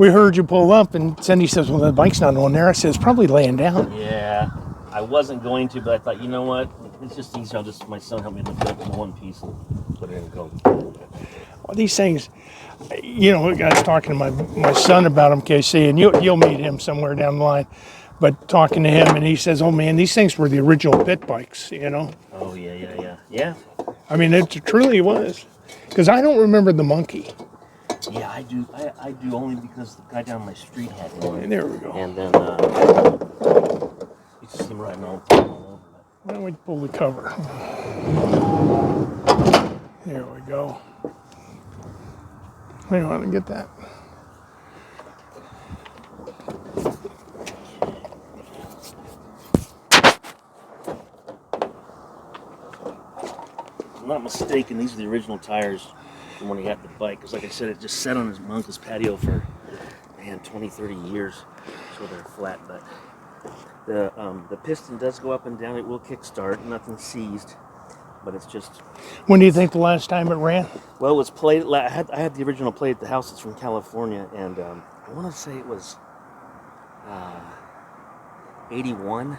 we heard you pull up, and Cindy says, well, the bike's not on there. I said, it's probably laying down. Yeah, I wasn't going to, but I thought, you know what? It's just easier. I'll just, my son helped me lift it up in one piece and put it in and go. Well, these things, you know, I was talking to my son about them, KC, and you'll meet him somewhere down the line. But talking to him, and he says, oh, man, these things were the original pit bikes, you know? Oh, yeah. I mean, it truly was. Because I don't remember the monkey. Yeah, I do. I do only because the guy down my street had one. There we go. And then you see him riding all the time all over. Why don't we pull the cover? There we go. Hang on, and get that. If I'm not mistaken, these are the original tires from when he had the bike. Because like I said, it just sat on his uncle's patio for, man, 20, 30 years. So they're flat, but the piston does go up and down. It will kickstart. Nothing's seized, but it's just... When do you think the last time it ran? Well, it was played... I had the original plate at the house. It's from California, and I want to say it was 81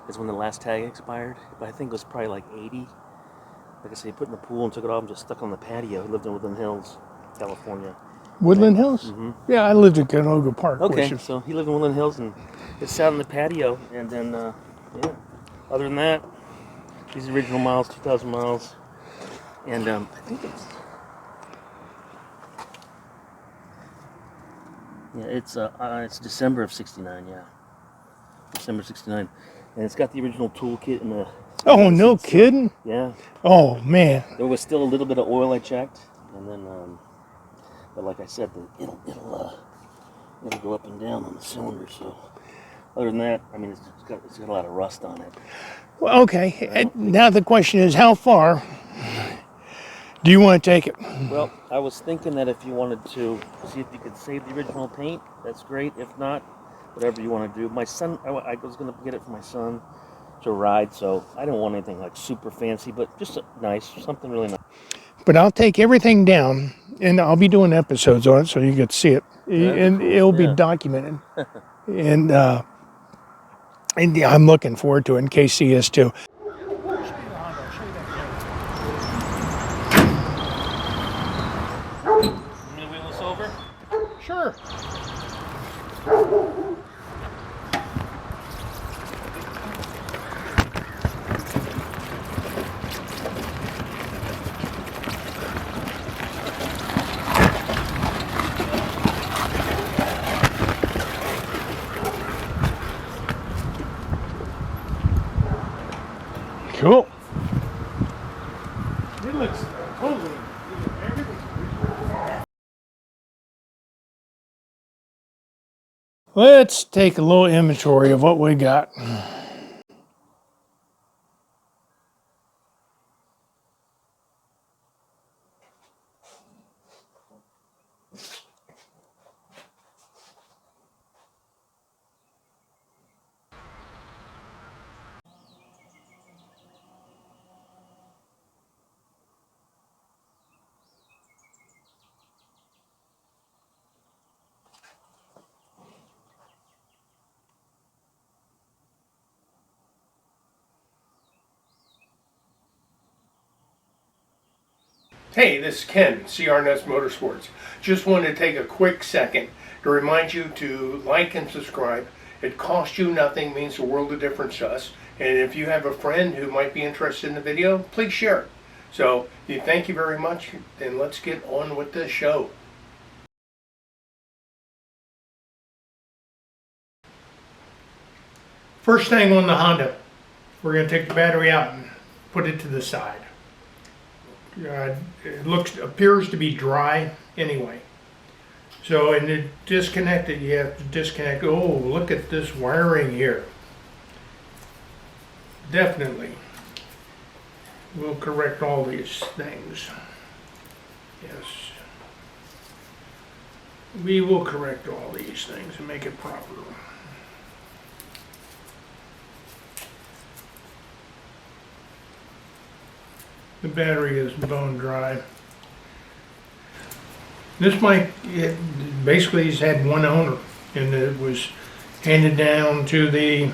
is when the last tag expired, but I think it was probably like 80. Like I say, he put it in the pool and took it off and just stuck on the patio. He lived in Woodland Hills, California. Woodland Hills? Mm-hmm. Yeah, I lived at Canoga Park. Okay, so he lived in Woodland Hills, and it sat on the patio, and then, yeah. Other than that, these original miles, 2,000 miles, and I think it's December of '69, yeah. December '69. And it's got the original toolkit and the... Oh, no kidding? Yeah. Oh, man. There was still a little bit of oil I checked, and then, but like I said, it'll go up and down on the cylinder. So, other than that, I mean, it's got a lot of rust on it. Well, okay. Now the question is, how far do you want to take it? Well, I was thinking that if you wanted to see if you could save the original paint, that's great. If not, whatever you want to do. My son, I was going to get it for my son to ride, so I don't want anything like super fancy, but just nice, something really nice. But I'll take everything down, and I'll be doing episodes on it so you get to see it, and it'll be documented. And yeah, I'm looking forward to it, and KC is too. You want me to wheel this over? Sure. Cool. It looks totally everything. Let's take a little inventory of what we got. Hey, this is Ken, CR Nuts Motorsports. Just wanted to take a quick second to remind you to like and subscribe. It costs you nothing, means the world of difference to us. And if you have a friend who might be interested in the video, please share it. So, thank you very much, and let's get on with the show. First thing on the Honda, we're going to take the battery out and put it to the side. It appears to be dry anyway. So, and to disconnect it, you have to disconnect. Oh, look at this wiring here. Definitely. We'll correct all these things. Yes. We will correct all these things and make it proper. The battery is bone dry. This might basically he's had one owner, and it was handed down to the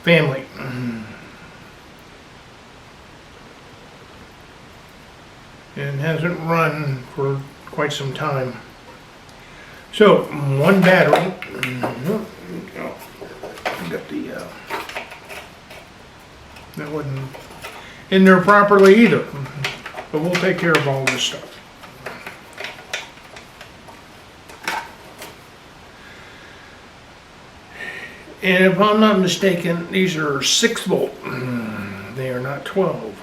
family. And hasn't run for quite some time. So, one battery. Got the, that wasn't in there properly either. But we'll take care of all this stuff. And if I'm not mistaken, these are 6 volt. They are not 12.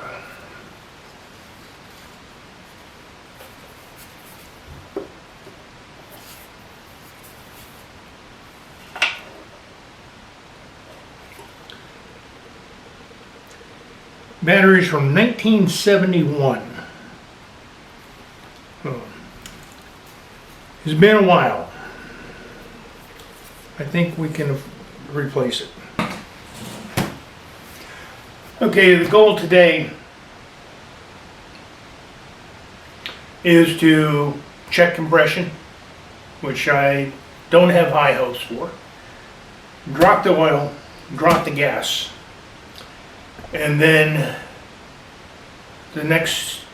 Batteries from 1971. Oh. It's been a while. I think we can replace it. Okay, the goal today is to check compression, which I don't have high hopes for. Drop the oil, drop the gas. And then the next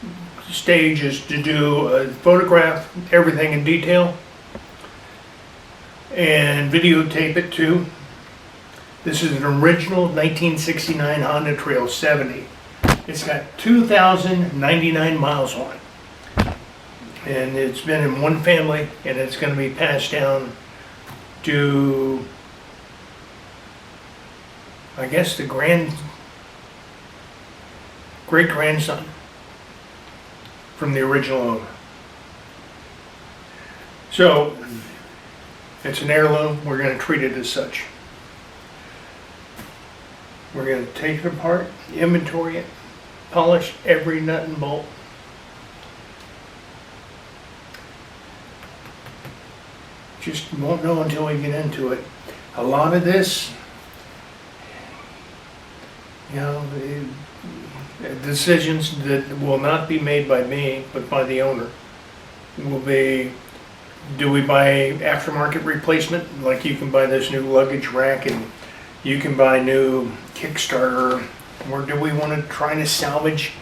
stage is to do a photograph everything in detail and videotape it too. This is an original 1969 Honda Trail 70. It's got 2,099 miles on it. And it's been in one family, and it's going to be passed down to, I guess, the great-grandson from the original owner. So, it's an heirloom. We're going to treat it as such. We're going to take it apart, inventory it, polish every nut and bolt. Just won't know until we get into it. A lot of this, you know, decisions that will not be made by me, but by the owner, will be, do we buy aftermarket replacement? Like you can buy this new luggage rack and you can buy new Kickstarter, or do we want to try to salvage?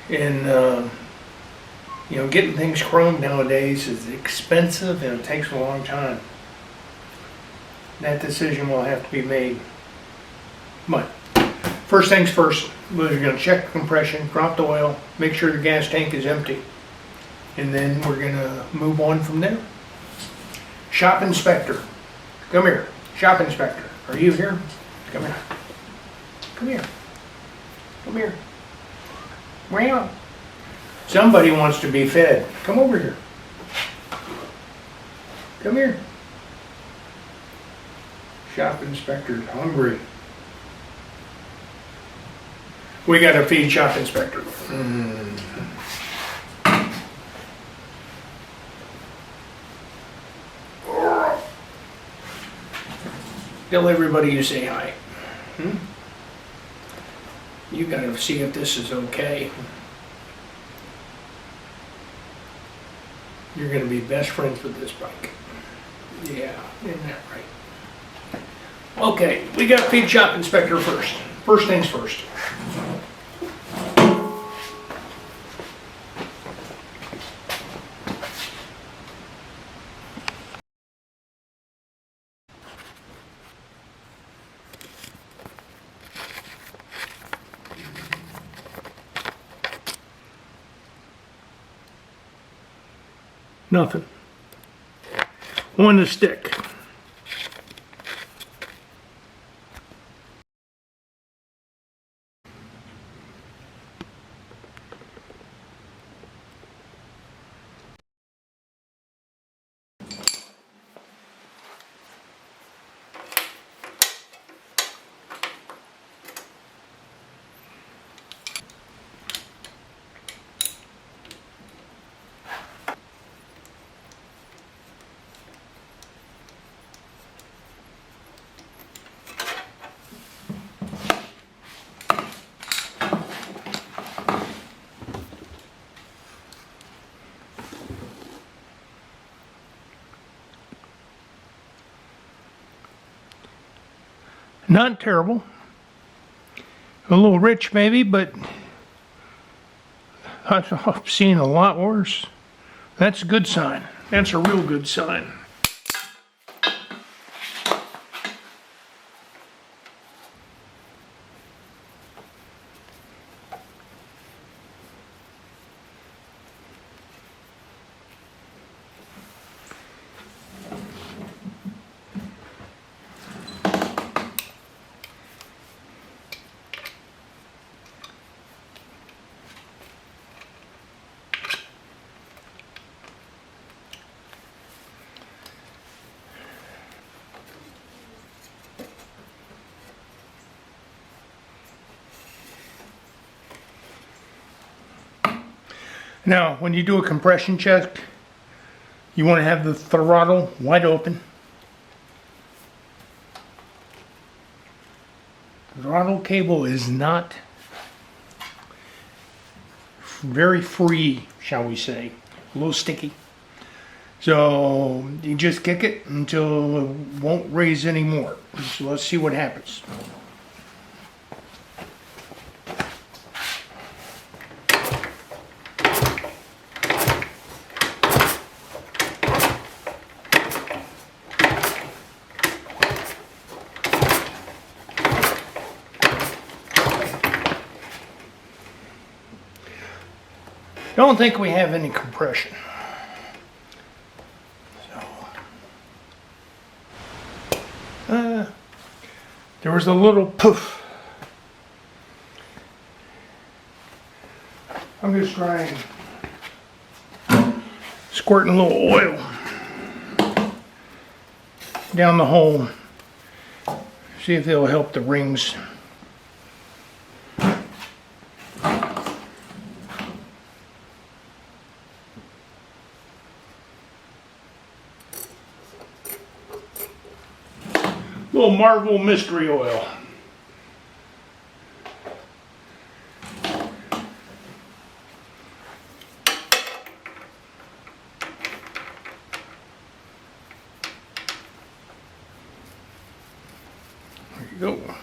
And you know, getting things chromed nowadays is expensive and it takes a long time. That decision will have to be made. But first things first, we're going to check the compression, drop the oil, make sure the gas tank is empty, and then we're going to move on from there. Shop inspector, come here. Shop inspector, are you here? Come here. Come here. Come here. Meow. Somebody wants to be fed. Come over here. Come here. Shop inspector's hungry. We got to feed shop inspector. Tell everybody you say hi. You got to see if this is okay. You're going to be best friends with this bike. Yeah, isn't that right? Okay, we got to feed shop inspector first. First things first. Nothing. On the stick. Not terrible. A little rich maybe, but I've seen a lot worse. That's a good sign. That's a real good sign. Now, when you do a compression check, you want to have the throttle wide open. The throttle cable is not very free, shall we say. A little sticky. So you just kick it until it won't raise anymore. So let's see what happens. Don't think we have any compression. So, there was a little poof. I'm just trying squirting a little oil down the hole. See if it'll help the rings. Little Marvel mystery oil. There you go.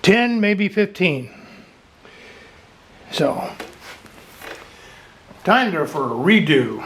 $10, maybe $15. So, time there for a redo.